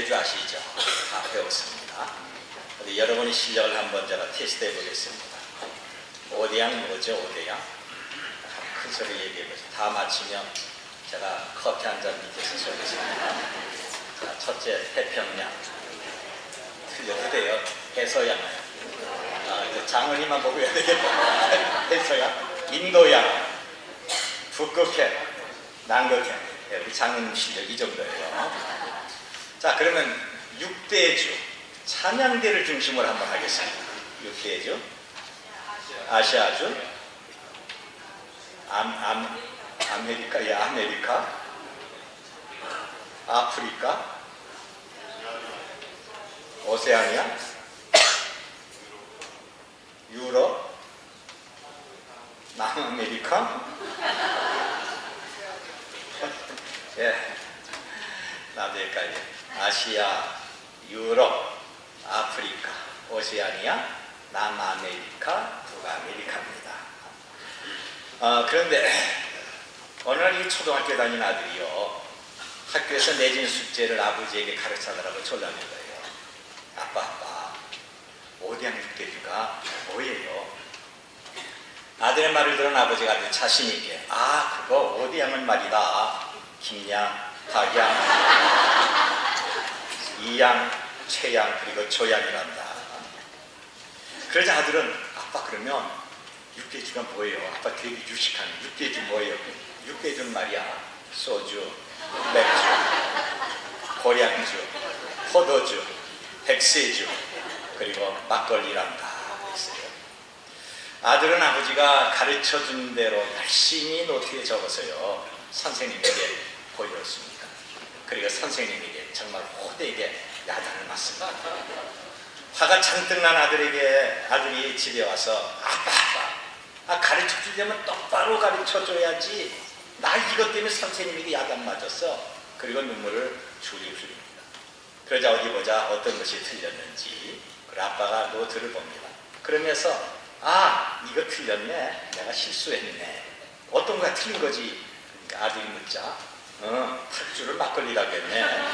육대주 아시죠? 다 배웠습니다. 근데 여러분의 실력을 한번 제가 테스트해 보겠습니다. 5대양 뭐죠? 5대양? 큰 소리 얘기해 보세요. 다 맞히면 제가 커피 한 잔 밑에서 쏘겠습니다. 자, 첫째, 태평양. 틀려도 돼요. 해서양. 이제 장은이만 보고 해야 되겠다. 해서양. 인도양. 북극해. 남극해. 우리 장은 실력 이 정도예요. 자, 그러면 6대주. 찬양대를 중심으로 한번 하겠습니다. 6대주. 아시아주. 아메리카, 예, 아메리카, 아프리카, 오세아니아, 유럽, 남아메리카, 예, 나도 헷갈려. 아시아, 유럽, 아프리카, 오세아니아, 남아메리카, 북아메리카입니다. 그런데 어느 날 이 초등학교 다니는 아들이요, 학교에서 내진 숙제를 아버지에게 가르쳐달라고 졸라낸 거예요. 아빠, 5대양 6대주가 뭐예요? 아들의 말을 들은 아버지가 아주 자신있게, 그거 5대양은 말이다. 김양, 박양, 이양, 최양, 그리고 조양이란다. 그러자 아들은, 아빠 그러면 6대주가 뭐예요? 아빠 되게 유식하네. 6대주 뭐예요? 6대주는 말이야, 소주, 맥주, 고량주, 포도주, 백세주, 그리고 막걸리란다 했어요. 아들은 아버지가 가르쳐준 대로 열심히 노트에 적어서요, 선생님에게 보여줬습니다. 그리고 선생님에게 정말 호되게 야단을 맞습니다. 화가 잔뜩 난 아들이 집에 와서, 아빠, 가르쳐주려면 똑바로 가르쳐줘야지. 나 이것 때문에 선생님에게 야단 맞았어. 그리고 눈물을 줄줄 흘립니다. 그러자 어디 보자 어떤 것이 틀렸는지. 그리고 아빠가 노트를 봅니다. 그러면서 이거 틀렸네. 내가 실수했네. 어떤 거가 틀린 거지? 그러니까 아들이 묻자, 탁주를 막걸리라고 했네.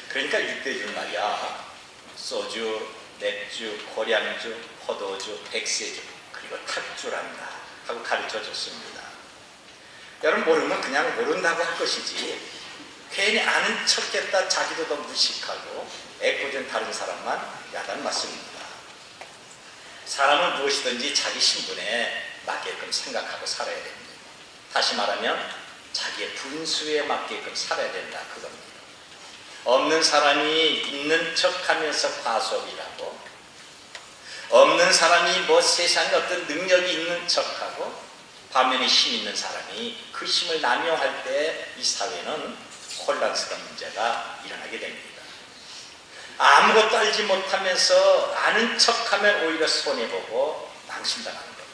그러니까 6대주 말이야, 소주, 맥주, 고량주, 포도주, 백세주, 그리고 탁주란다 하고 가르쳐줬습니다. 여러분, 모르면 그냥 모른다고 할 것이지, 괜히 아는 척했다 자기도 더 무식하고 애꿎은 다른 사람만 야단 맞습니다. 사람은 무엇이든지 자기 신분에 맞게끔 생각하고 살아야 됩니다. 다시 말하면 자기의 분수에 맞게끔 살아야 된다, 그겁니다. 없는 사람이 있는 척하면서 과소비라고, 없는 사람이 세상에 어떤 능력이 있는 척하고, 반면에 힘 있는 사람이 그 힘을 남용할 때 이 사회는 혼란스러운 문제가 일어나게 됩니다. 아무것도 알지 못하면서 아는 척하면 오히려 손해보고 망신당하는 겁니다.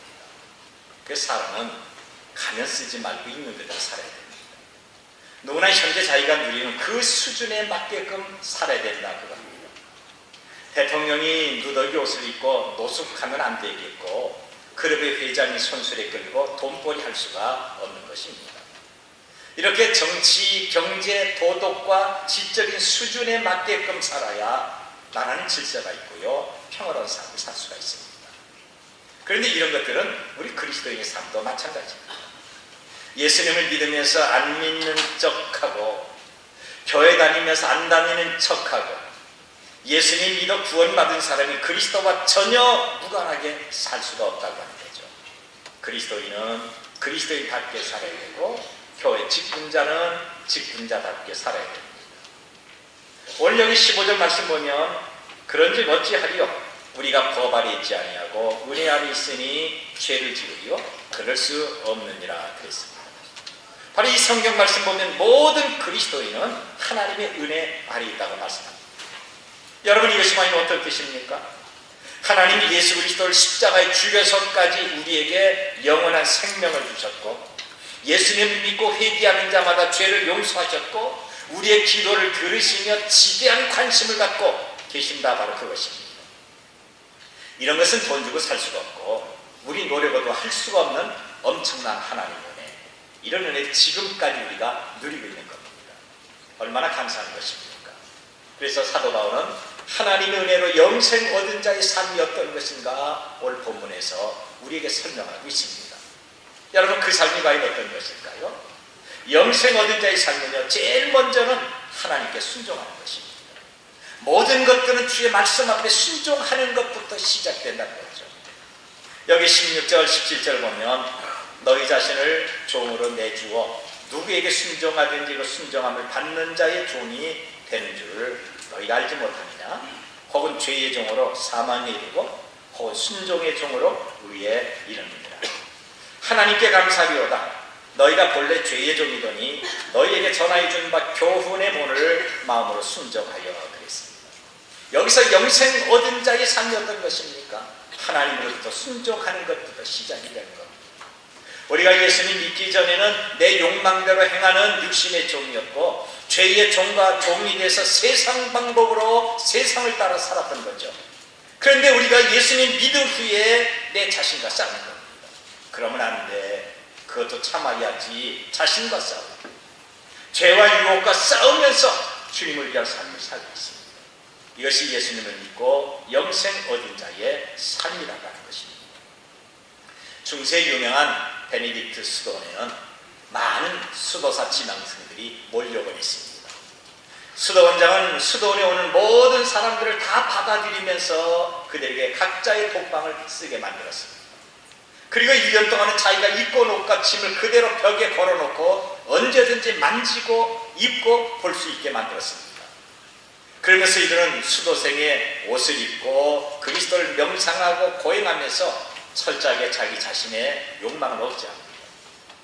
그래서 사람은 가면 쓰지 말고 있는 그대로 살아야 됩니다. 누구나 현재 자기가 누리는 그 수준에 맞게끔 살아야 된다, 그겁니다. 대통령이 누더기 옷을 입고 노숙하면 안 되겠고, 클럽의 회장이 손수레 끌고 돈벌이 할 수가 없는 것입니다. 이렇게 정치, 경제, 도덕과 지적인 수준에 맞게끔 살아야 나라는 질서가 있고요, 평화로운 삶을 살 수가 있습니다. 그런데 이런 것들은 우리 그리스도인의 삶도 마찬가지입니다. 예수님을 믿으면서 안 믿는 척하고, 교회 다니면서 안 다니는 척하고, 예수님 믿어 구원받은 사람이 그리스도와 전혀 무관하게 살 수가 없다고 하는 거죠. 그리스도인은 그리스도인답게 살아야 되고, 교회 직분자는 직분자답게 살아야 됩니다. 오늘 여기 15절 말씀 보면, 그런즉 어찌하리요? 우리가 법 아래 있지 아니하고 은혜 아래 있으니 죄를 지으리요? 그럴 수 없느니라 그랬습니다. 바로 이 성경 말씀 보면 모든 그리스도인은 하나님의 은혜 아래 있다고 말씀합니다. 여러분, 이것이 과연 어떤 뜻입니까? 하나님이 예수 그리스도를 십자가에 죽여서까지 우리에게 영원한 생명을 주셨고, 예수님을 믿고 회개하는 자마다 죄를 용서하셨고, 우리의 기도를 들으시며 지대한 관심을 갖고 계신다, 바로 그것입니다. 이런 것은 돈 주고 살 수가 없고 우리 노력으로도 할 수가 없는 엄청난 하나님의 은혜, 이런 은혜 지금까지 우리가 누리고 있는 겁니다. 얼마나 감사한 것입니까? 그래서 사도 바울은 하나님의 은혜로 영생 얻은 자의 삶이 어떤 것인가 오늘 본문에서 우리에게 설명하고 있습니다. 여러분, 그 삶이 과연 어떤 것일까요? 영생 얻은 자의 삶은요, 제일 먼저는 하나님께 순종하는 것입니다. 모든 것들은 주의 말씀 앞에 순종하는 것부터 시작된다는 거죠. 여기 16절 17절 보면 너희 자신을 종으로 내주어 누구에게 순종하든지 그 순종함을 받는 자의 종이 되는 줄을 너희가 알지 못하느냐? 혹은 죄의 종으로 사망에 이르고 혹은 순종의 종으로 의에 이르느니라. 하나님께 감사하리로다. 너희가 본래 죄의 종이더니 너희에게 전하여 준 바 교훈의 본을 마음으로 순종하여 그랬습니다. 여기서 영생 얻은 자의 삶이 어떤 것입니까? 하나님으로부터 순종하는 것부터 시작이 되는 겁니다. 우리가 예수님 믿기 전에는 내 욕망대로 행하는 육신의 종이었고 죄의 종과 종이 돼서 세상 방법으로 세상을 따라 살았던 거죠. 그런데 우리가 예수님 믿은 후에 내 자신과 싸우는 겁니다. 그러면 안 돼. 그것도 참아야지. 자신과 싸우고 죄와 유혹과 싸우면서 주님을 위한 삶을 살고 있습니다. 이것이 예수님을 믿고 영생 얻은 자의 삶이라고 하는 것입니다. 중세 유명한 베네딕트 수도원에는 많은 수도사 지망생들이 몰려버렸습니다. 수도원장은 수도원에 오는 모든 사람들을 다 받아들이면서 그들에게 각자의 독방을 쓰게 만들었습니다. 그리고 1년 동안은 자기가 입고 옷과 짐을 그대로 벽에 걸어놓고 언제든지 만지고 입고 볼 수 있게 만들었습니다. 그러면서 이들은 수도생의 옷을 입고 그리스도를 명상하고 고행하면서 철저하게 자기 자신의 욕망을 억제합니다.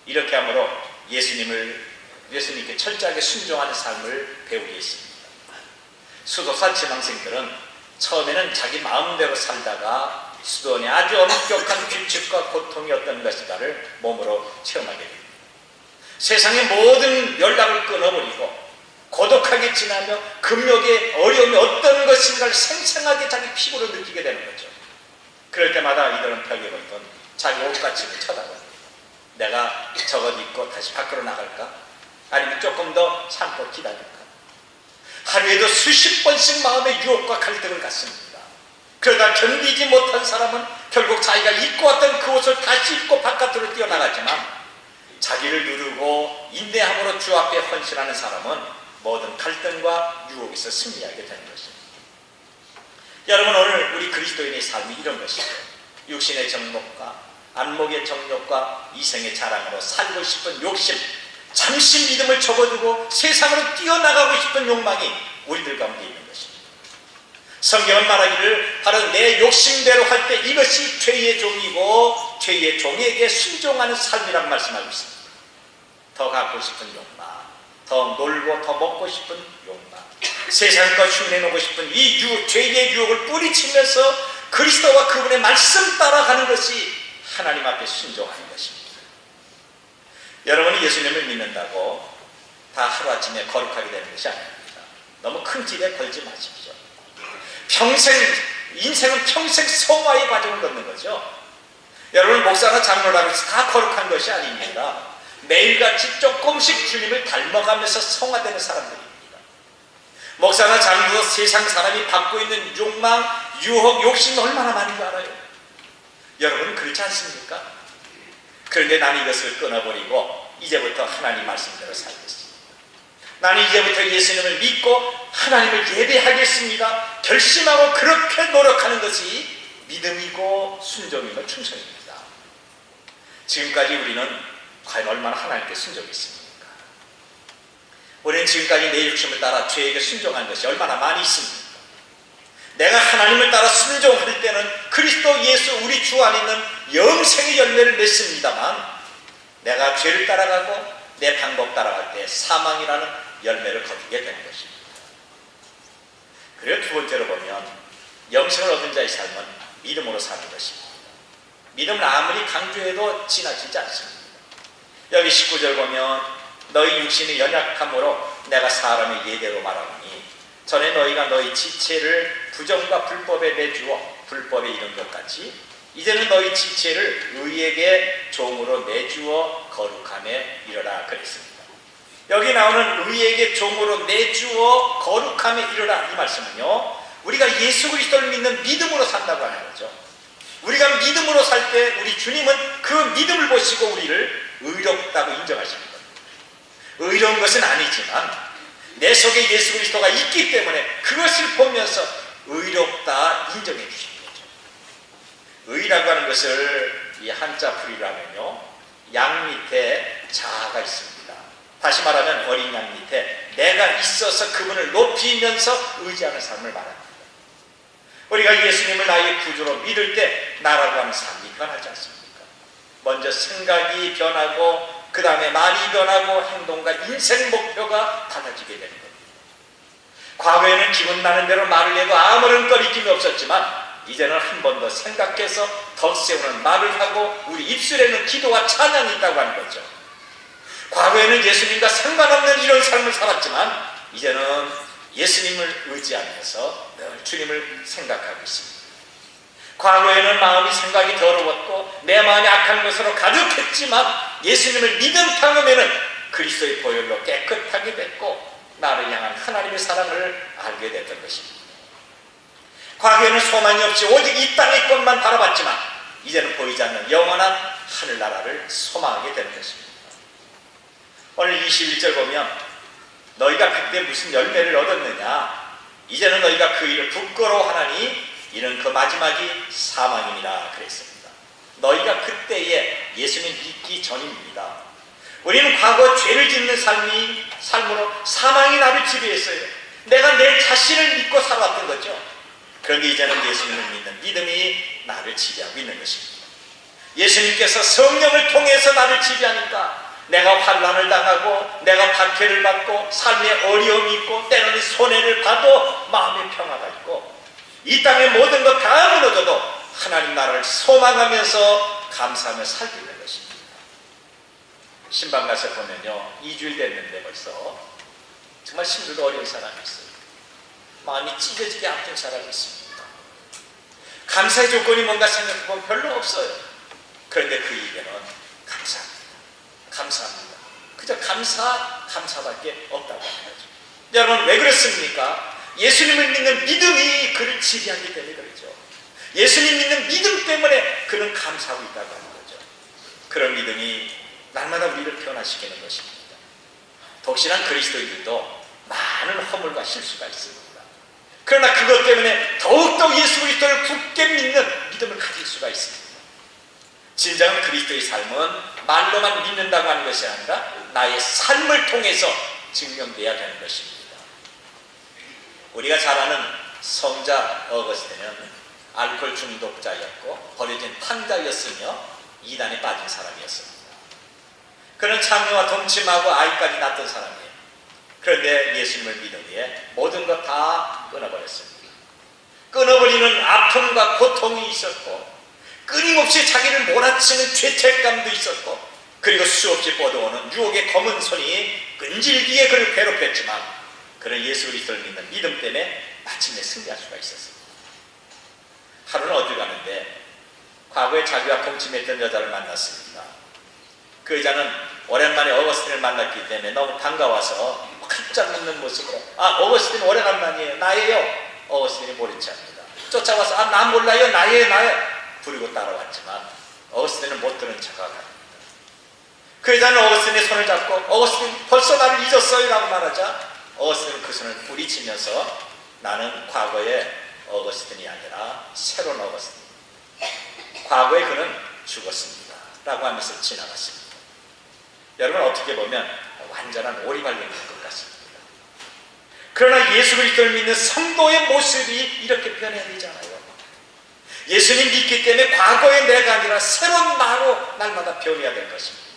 이렇게 함으로 예수님께 철저하게 순종하는 삶을 배우게 했습니다. 수도사 지망생들은 처음에는 자기 마음대로 살다가 수도원의 아주 엄격한 규칙과 고통이 어떤 것인가를 몸으로 체험하게 됩니다. 세상의 모든 연락을 끊어버리고 고독하게 지나며 금욕의 어려움이 어떤 것인가를 생생하게 자기 피부로 느끼게 되는 거죠. 그럴 때마다 이들은 벽에 걸던 자기 옷가짐을 쳐다봅니다. 내가 저것 입고 다시 밖으로 나갈까? 아니면 조금 더 참고 기다릴까? 하루에도 수십 번씩 마음의 유혹과 갈등을 갖습니다. 그러다 견디지 못한 사람은 결국 자기가 입고 왔던 그 옷을 다시 입고 바깥으로 뛰어나가지만 자기를 누르고 인내함으로 주 앞에 헌신하는 사람은 모든 갈등과 유혹에서 승리하게 되는 것입니다. 여러분, 오늘 우리 그리스도인의 삶이 이런 것이죠. 육신의 정욕과 안목의 정욕과 이생의 자랑으로 살고 싶은 욕심, 잠시 믿음을 접어두고 세상으로 뛰어나가고 싶은 욕망이 우리들 가운데 있는 것입니다. 성경은 말하기를 바로 내 욕심대로 할 때 이것이 죄의 종이고 죄의 종에게 순종하는 삶이라고 말씀하고 있습니다. 더 갖고 싶은 욕망, 더 놀고 더 먹고 싶은 욕망, 세상과 흉내내고 싶은 이 죄의 유혹을 뿌리치면서 그리스도와 그분의 말씀 따라가는 것이 하나님 앞에 순종하는 것입니다. 여러분이 예수님을 믿는다고 다 하루아침에 거룩하게 되는 것이 아닙니다. 너무 큰 길에 걸지 마십시오. 인생은 평생 성화의 과정을 걷는 거죠. 여러분, 목사나 장로라고 해서 다 거룩한 것이 아닙니다. 매일같이 조금씩 주님을 닮아가면서 성화되는 사람들입니다. 목사나 장로 세상 사람이 받고 있는 욕망, 유혹, 욕심이 얼마나 많은 줄 알아요? 여러분은 그렇지 않습니까? 그런데 나는 이것을 끊어버리고 이제부터 하나님 말씀대로 살겠습니다. 나는 이제부터 예수님을 믿고 하나님을 예배하겠습니다. 결심하고 그렇게 노력하는 것이 믿음이고 순종이고 충성입니다. 지금까지 우리는 과연 얼마나 하나님께 순종했습니까? 우리는 지금까지 내 욕심을 따라 죄에게 순종한 것이 얼마나 많이 있습니까? 내가 하나님을 따라 순종할 때는 그리스도 예수 우리 주 안에 있는 영생의 열매를 맺습니다만 내가 죄를 따라가고 내 방법 따라갈 때 사망이라는 열매를 거두게 되는 것입니다. 그리고 두 번째로 보면 영생을 얻은 자의 삶은 믿음으로 사는 것입니다. 믿음은 아무리 강조해도 지나치지 않습니다. 여기 19절 보면 너희 육신의 연약함으로 내가 사람의 예대로 말하노니 전에 너희가 너희 지체를 부정과 불법에 내주어 불법에 이른 것 같이 이제는 너희 지체를 의에게 종으로 내주어 거룩함에 이르라 그랬습니다. 여기 나오는 의에게 종으로 내주어 거룩함에 이르라, 이 말씀은요, 우리가 예수 그리스도를 믿는 믿음으로 산다고 하는 거죠. 우리가 믿음으로 살 때 우리 주님은 그 믿음을 보시고 우리를 의롭다고 인정하시는 겁니다. 의로운 것은 아니지만 내 속에 예수 그리스도가 있기 때문에 그것을 보면서 의롭다 인정해 주시는 거죠. 의라고 하는 것을 이 한자 풀이라면요, 양 밑에 자가 있습니다. 다시 말하면 어린 양 밑에 내가 있어서 그분을 높이면서 의지하는 삶을 말합니다. 우리가 예수님을 나의 구주로 믿을 때 나라고 하는 삶이 변하지 않습니까? 먼저 생각이 변하고 그 다음에 말이 변하고 행동과 인생 목표가 달라지게 되는 겁니다. 과거에는 기분 나는 대로 말을 해도 아무런 꺼리낌이 없었지만 이제는 한 번 더 생각해서 덧세우는 말을 하고 우리 입술에는 기도와 찬양이 있다고 하는 거죠. 과거에는 예수님과 상관없는 이런 삶을 살았지만 이제는 예수님을 의지하면서 늘 주님을 생각하고 있습니다. 과거에는 마음이 생각이 더러웠고 내 마음이 악한 것으로 가득했지만 예수님을 믿음 탕음에는 그리스도의 보혈로 깨끗하게 됐고 나를 향한 하나님의 사랑을 알게 됐던 것입니다. 과거에는 소망이 없이 오직 이 땅의 것만 바라봤지만 이제는 보이지 않는 영원한 하늘나라를 소망하게 되는 것입니다. 오늘 21절 보면 너희가 그때 무슨 열매를 얻었느냐, 이제는 너희가 그 일을 부끄러워하나니 이는 그 마지막이 사망이니라 그랬습니다. 너희가 그때에 예수님 믿기 전입니다. 우리는 과거 죄를 짓는 삶으로 사망이 나를 지배했어요. 내가 내 자신을 믿고 살아왔던 거죠. 그런데 이제는 예수님을 믿는 믿음이 나를 지배하고 있는 것입니다. 예수님께서 성령을 통해서 나를 지배하니까 내가 환난을 당하고 내가 박해를 받고 삶에 어려움이 있고 때로는 손해를 봐도 마음의 평화가 있고 이 땅의 모든 것 다 무너져도 하나님 나라를 소망하면서 감사하며 살고 있는 것입니다. 신방 가서 보면요, 2주일 됐는데 벌써 정말 힘들고 어려운 사람이 있어요. 마음이 찢어지게 아픈 사람이 있습니다. 감사의 조건이 뭔가 생각해보면 별로 없어요. 그런데 그 입에는 감사합니다. 그저 감사밖에 없다고 하는 거죠. 여러분, 왜 그렇습니까? 예수님을 믿는 믿음이 그를 지배하기 때문에 그렇죠. 예수님 믿는 믿음 때문에 그는 감사하고 있다고 하는 거죠. 그런 믿음이 날마다 우리를 변화시키는 것입니다. 독실한 그리스도인들도 많은 허물과 실수가 있습니다. 그러나 그것 때문에 더욱더 예수 그리스도를 굳게 믿는 믿음을 가질 수가 있습니다. 진정한 그리스도의 삶은 말로만 믿는다고 하는 것이 아니라 나의 삶을 통해서 증명되어야 되는 것입니다. 우리가 잘 아는 성자 어거스틴은 알코올 중독자였고 버려진 탕자였으며 이단에 빠진 사람이었습니다. 그는 장녀와 동침하고 아이까지 낳던 사람이에요. 그런데 예수님을 믿은 후에 모든 것 다 끊어버렸습니다. 끊어버리는 아픔과 고통이 있었고 끊임없이 자기를 몰아치는 죄책감도 있었고 그리고 수없이 뻗어오는 유혹의 검은 손이 끈질기게 그를 괴롭혔지만 그는 예수 그리스도를 믿는 믿음 때문에 마침내 승리할 수가 있었습니다. 하루는 어디 가는데 과거에 자기와 동침했던 여자를 만났습니다. 그 여자는 오랜만에 어거스틴을 만났기 때문에 너무 반가워서 깜짝 놀는 모습으로 어거스틴 오래간만이에요. 나예요. 어거스틴이 모른 척합니다. 쫓아와서 나 몰라요. 나예요. 부리고 따라왔지만 어거스틴은 못 들은 척하고 갑니다. 그 여자는 어거스틴의 손을 잡고 어거스틴 벌써 나를 잊었어요 라고 말하자 어거스틴은 그 손을 뿌리치면서 나는 과거의 어거스틴이 아니라 새로운 어거스틴, 과거에 그는 죽었습니다 라고 하면서 지나갔습니다. 여러분, 어떻게 보면 완전한 오리발령인 것 같습니다. 그러나 예수 그리스도를 믿는 성도의 모습이 이렇게 변해야 되잖아요. 예수님 믿기 때문에 과거의 내가 아니라 새로운 나로 날마다 변해야 될 것입니다.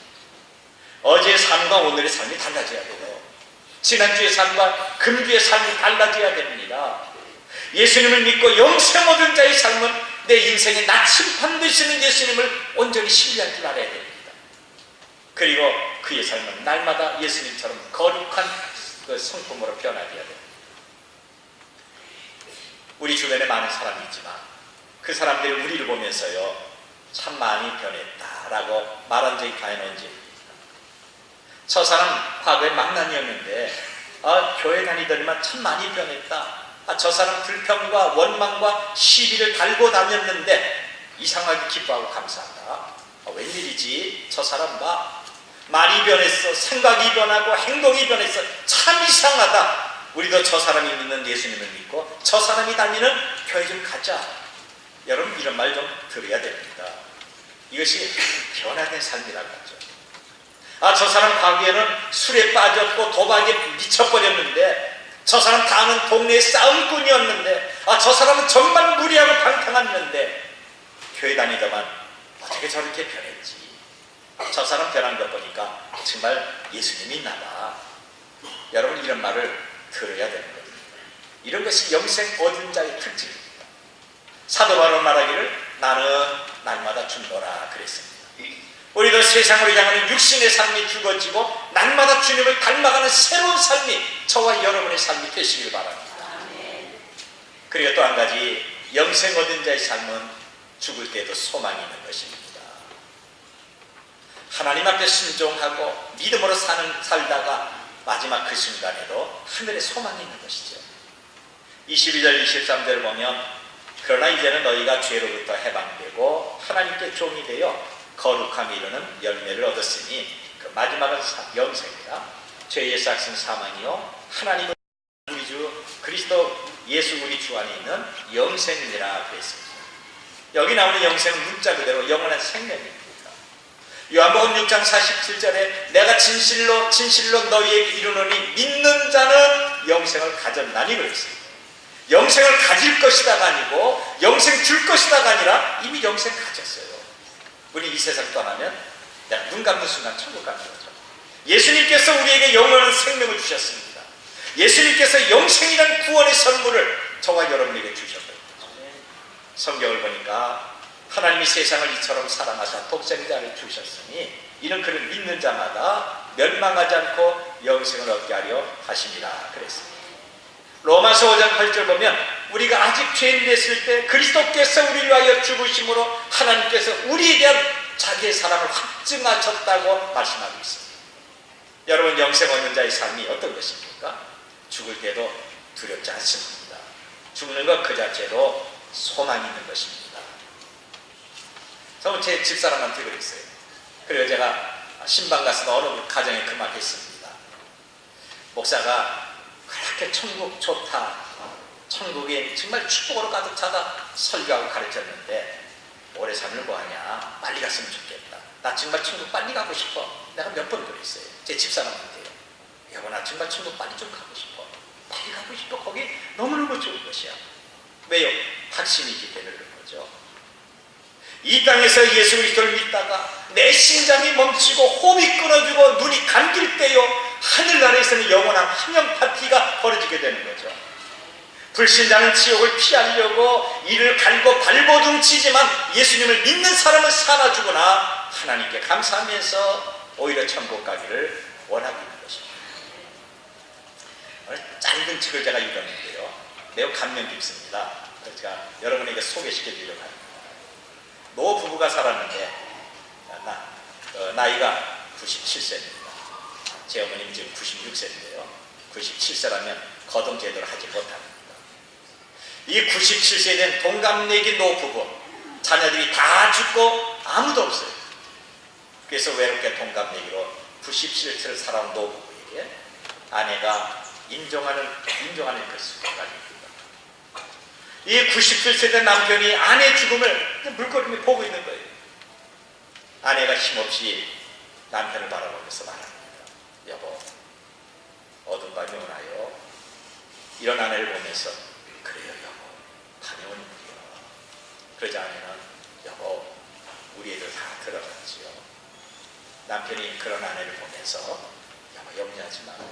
어제의 삶과 오늘의 삶이 달라져야 돼요. 지난주의 삶과 금주의 삶이 달라져야 됩니다. 예수님을 믿고 영생 얻은 자의 삶은 내 인생의 나침반 되시는 예수님을 온전히 신뢰할 줄 알아야 됩니다. 그리고 그의 삶은 날마다 예수님처럼 거룩한 그 성품으로 변화되어야 됩니다. 우리 주변에 많은 사람이 있지만 그 사람들이 우리를 보면서요, 참 많이 변했다라고 말한 적이 과연 언제입니까? 저 사람 과거에 망나니였는데 교회 다니더니만 참 많이 변했다. 저 사람 불평과 원망과 시비를 달고 다녔는데 이상하게 기뻐하고 감사한다. 웬일이지? 저 사람 봐. 말이 변했어. 생각이 변하고 행동이 변했어. 참 이상하다. 우리도 저 사람이 믿는 예수님을 믿고 저 사람이 다니는 교회 좀 가자. 여러분 이런 말 좀 들어야 됩니다. 이것이 변화된 삶이라고 하죠. 저 사람 과거에는 술에 빠졌고 도박에 미쳐버렸는데 저 사람 다 아는 동네의 싸움꾼이었는데 저 사람은 정말 무리하고 방탕했는데 교회 다니더만 어떻게 저렇게 변했지? 저 사람 변한 것 보니까 정말 예수님이 있나 봐. 여러분 이런 말을 들어야 되는 겁니다. 이런 것이 영생 얻은 자의 특징입니다. 사도 바울은 말하기를 나는 날마다 죽노라 그랬습니다. 우리도 세상으로 향하는 육신의 삶이 죽어지고 날마다 주님을 닮아가는 새로운 삶이 저와 여러분의 삶이 되시길 바랍니다. 그리고 또 한 가지 영생 얻은 자의 삶은 죽을 때도 소망이 있는 것입니다. 하나님 앞에 순종하고 믿음으로 살다가 마지막 그 순간에도 하늘에 소망이 있는 것이죠. 22절 23절을 보면 그러나 이제는 너희가 죄로부터 해방되고 하나님께 종이 되어 거룩함이 이루는 열매를 얻었으니 그 마지막은 영생이라 죄의 삭은 사망이요 하나님은 우리 주 그리스도 예수 우리 주 안에 있는 영생이라 그랬습니다. 여기 나오는 영생은 문자 그대로 영원한 생명입니다. 요한복음 6장 47절에 내가 진실로 너희에게 이르노니 믿는 자는 영생을 가졌나니 그랬습니다. 영생을 가질 것이다가 아니고 영생 줄 것이다가 아니라 이미 영생 가졌어요. 우리 이 세상 떠나면 내가 눈 감는 순간 천국 가는 거죠. 예수님께서 우리에게 영원한 생명을 주셨습니다. 예수님께서 영생이라는 구원의 선물을 저와 여러분에게 주셨거든요. 성경을 보니까 하나님이 세상을 이처럼 사랑하사 독생자를 주셨으니 이는 그를 믿는 자마다 멸망하지 않고 영생을 얻게 하려 하심이라 그랬습니다. 로마서 5장 8절 보면 우리가 아직 죄인 됐을 때 그리스도께서 우리를 위하여 죽으심으로 하나님께서 우리에 대한 자기의 사랑을 확증하셨다고 말씀하고 있습니다. 여러분 영생 얻는 자의 삶이 어떤 것입니까? 죽을 때도 두렵지 않습니다. 죽는 것 그 자체로 소망이 있는 것입니다. 저는 제 집사람한테 그랬어요. 그리고 제가 신방 가서 어느 가정에 그 말 했습니다. 목사가 그렇게 천국 좋다, 천국이 정말 축복으로 가득 차다 설교하고 가르쳤는데 오래 살면 뭐하냐, 빨리 갔으면 좋겠다. 나 정말 천국 빨리 가고 싶어. 내가 몇 번 그랬어요. 제 집사람한테요. 여보 나 정말 천국 빨리 좀 가고 싶어. 빨리 가고 싶어. 거기 너무너무 좋은 것이야. 왜요? 확신이 있기 때문에 그런 거죠. 이 땅에서 예수 그리스도를 믿다가 내 심장이 멈추고 호흡이 끊어지고 눈이 감길 때요 하늘나라에서는 영원한 환영 파티가 벌어지게 되는 거죠. 불신자는 지옥을 피하려고 이를 갈고 발버둥 치지만 예수님을 믿는 사람은 살아주거나 하나님께 감사하면서 오히려 천국 가기를 원하고 있는 것입니다. 오늘 짧은 책을 제가 읽었는데요 매우 감명 깊습니다. 그래서 제가 여러분에게 소개시켜 드리려고 합니다. 노 부부가 살았는데 나이가 97세입니다. 제 어머님이 지금 96세인데요 97세라면 거동 제대로 하지 못합니다. 이 97세 된 동갑내기 노부부 자녀들이 다 죽고 아무도 없어요. 그래서 외롭게 동갑내기로 97세를 살아온 노부부에게 아내가 인정하는 그 순간입니다. 이 97세 된 남편이 아내의 죽음을 물끄러미 보고 있는 거예요. 아내가 힘없이 남편을 바라보면서 말합니다. 여보, 어두운 밤이 오나요? 이런 아내를 보면서 그래요 여보, 밤이 오는 거요. 그러자 아내는 여보, 우리 애들 다 들어갔지요. 남편이 그런 아내를 보면서 여보 염려하지 마요.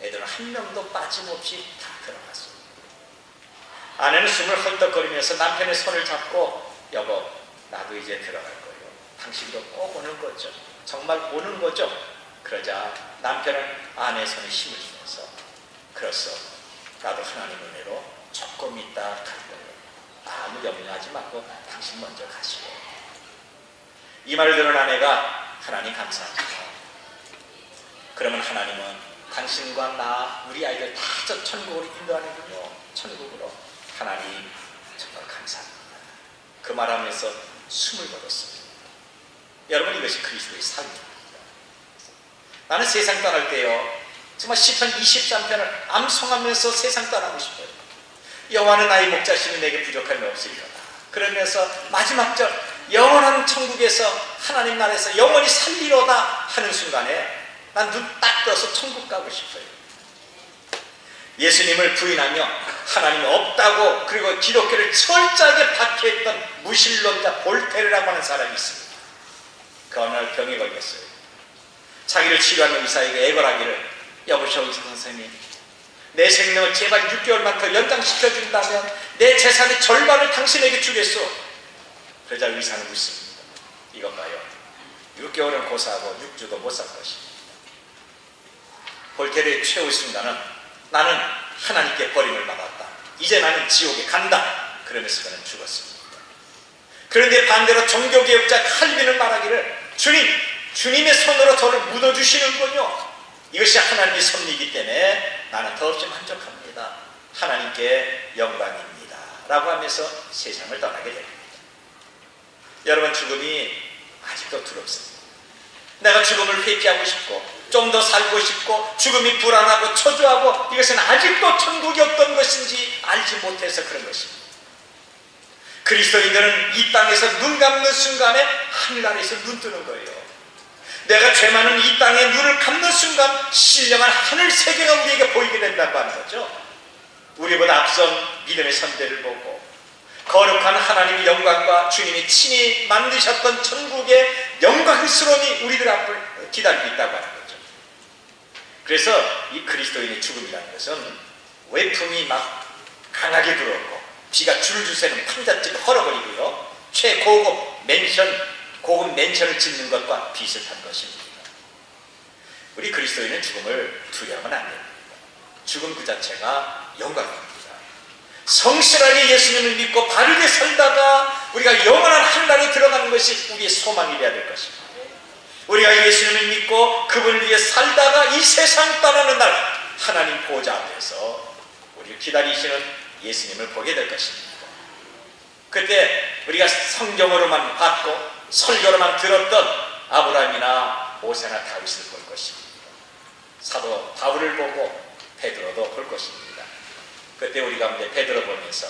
애들은 한 명도 빠짐없이 다 들어갔어요. 아내는 숨을 헐떡거리면서 남편의 손을 잡고 여보, 나도 이제 들어갈 거예요. 당신도 꼭 오는 거죠. 정말 오는 거죠. 그러자 남편은 아내의 손에 힘을 주면서 그렇소, 나도 하나님 은혜로 조금 있다 갈 거예요. 아무 염려하지 말고 당신 먼저 가시고. 이 말을 들은 아내가 하나님 감사합니다. 그러면 하나님은 당신과 나, 우리 아이들 다 저 천국으로 인도하는군요. 천국으로. 하나님 정말 감사합니다. 그 말하면서 숨을 거뒀습니다. 여러분, 이것이 그리스도의 삶입니다. 나는 세상 떠날 때요, 정말 시편 23편을 암송하면서 세상 떠나고 싶어요. 여호와는 나의 목자시니 내게 부족함이 없으리로다. 그러면서 마지막 절, 영원한 천국에서 하나님 나라에서 영원히 살리로다 하는 순간에 난 눈 딱 떠서 천국 가고 싶어요. 예수님을 부인하며 하나님이 없다고, 그리고 기독교를 철저하게 박해했던 무신론자 볼테르라고 하는 사람이 있습니다. 그 어느 날 병에 걸렸어요. 자기를 치료하는 의사에게 애걸하기를, 여보시오 의사 선생님, 내 생명을 제발 6개월만 더 연장시켜준다면 내 재산의 절반을 당신에게 주겠소. 그러자 의사는 묻습니다. 이것 봐요. 6개월은 고사하고 6주도 못 살 것입니다. 볼테르의 최후 순간은 나는 하나님께 버림을 받았다. 이제 나는 지옥에 간다. 그러면서 그는 죽었습니다. 그런데 반대로 종교개혁자 칼빈은 말하기를, 주님의 손으로 저를 묻어주시는군요. 이것이 하나님의 섭리이기 때문에 나는 더없이 만족합니다. 하나님께 영광입니다. 라고 하면서 세상을 떠나게 됩니다. 여러분, 죽음이 아직도 두렵습니다. 내가 죽음을 회피하고 싶고 좀 더 살고 싶고 죽음이 불안하고 초조하고 이것은 아직도 천국이 어떤 것인지 알지 못해서 그런 것입니다. 그리스도인들은 이 땅에서 눈 감는 순간에 하늘나라에서 눈 뜨는 거예요. 내가 죄 많은 이 땅에 눈을 감는 순간 신령한 하늘 세계가 우리에게 보이게 된다고 하는 거죠. 우리보다 앞선 믿음의 선대를 보고 거룩한 하나님의 영광과 주님이 친히 만드셨던 천국의 영광스러움이 우리들 앞을 기다리고 있다고 하는 거죠. 그래서 이 그리스도인의 죽음이라는 것은 외풍이 막 강하게 들어오고 비가 줄줄 새는 판잣집을 헐어버리고요, 최고급 맨션을 짓는 것과 비슷한 것입니다. 우리 그리스도인은 죽음을 두려워하면 안 됩니다. 죽음 그 자체가 영광입니다. 성실하게 예수님을 믿고 바르게 살다가 우리가 영원한 하늘나라에 들어가는 것이 우리의 소망이 되어야 될 것입니다. 우리가 예수님을 믿고 그분을 위해 살다가 이 세상 떠나는 날 하나님 보좌 앞에서 우리를 기다리시는 예수님을 보게 될 것입니다. 그때 우리가 성경으로만 봤고 설교로만 들었던 아브라함이나 모세나 다윗을 볼 것입니다. 사도 바울을 보고 베드로도 볼 것입니다. 그때 우리 가운데 베드로 보면서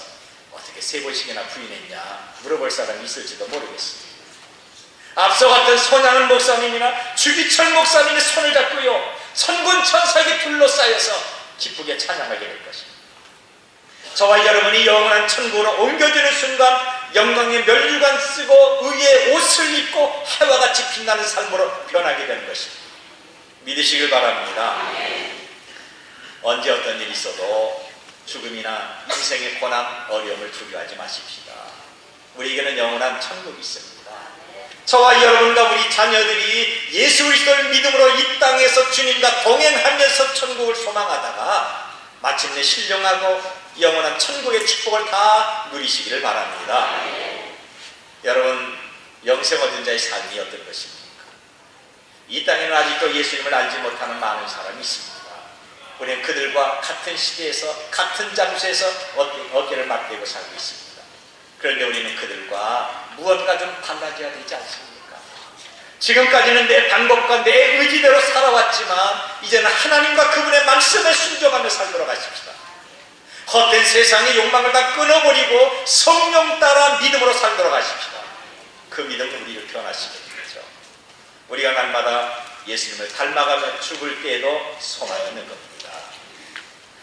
어떻게 3번씩이나 부인했냐 물어볼 사람이 있을지도 모르겠습니다. 앞서 갔던 손양은 목사님이나 주기철 목사님의 손을 잡고요, 천군 천사에게 둘러싸여서 기쁘게 찬양하게 될 것입니다. 저와 여러분이 영원한 천국으로 옮겨지는 순간 영광의 면류관 쓰고 의의 옷을 입고 해와 같이 빛나는 삶으로 변하게 되는 것입니다. 믿으시길 바랍니다. 언제 어떤 일이 있어도 죽음이나 인생의 고난, 어려움을 두려워하지 마십시다. 우리에게는 영원한 천국이 있습니다. 저와 여러분과 우리 자녀들이 예수 그리스도를 믿음으로 이 땅에서 주님과 동행하면서 천국을 소망하다가 마침내 신령하고 영원한 천국의 축복을 다 누리시기를 바랍니다. 여러분, 영생 얻은 자의 삶이 어떤 것입니까? 이 땅에는 아직도 예수님을 알지 못하는 많은 사람이 있습니다. 우리는 그들과 같은 시대에서 같은 장소에서 어깨를 맞대고 살고 있습니다. 그런데 우리는 그들과 무언가 좀 달라져야 되지 않습니까? 지금까지는 내 방법과 내 의지대로 살아왔지만 이제는 하나님과 그분의 말씀에 순종하며 살도록 하십시다. 헛된 세상의 욕망을 다 끊어버리고 성령 따라 믿음으로 살도록 하십시다. 그 믿음은 우리를 변화시키는 거죠. 우리가 날마다 예수님을 닮아가며 죽을 때에도 소망이 있는 겁니다.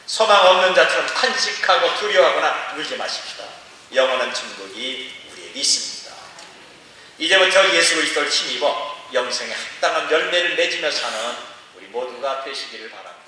소망 없는 자처럼 탄식하고 두려워하거나 울지 마십시다. 영원한 천국이 우리에게 있습니다. 이제부터 예수 그리스도를 힘입어 영생에 합당한 열매를 맺으며 사는 우리 모두가 되시기를 바랍니다.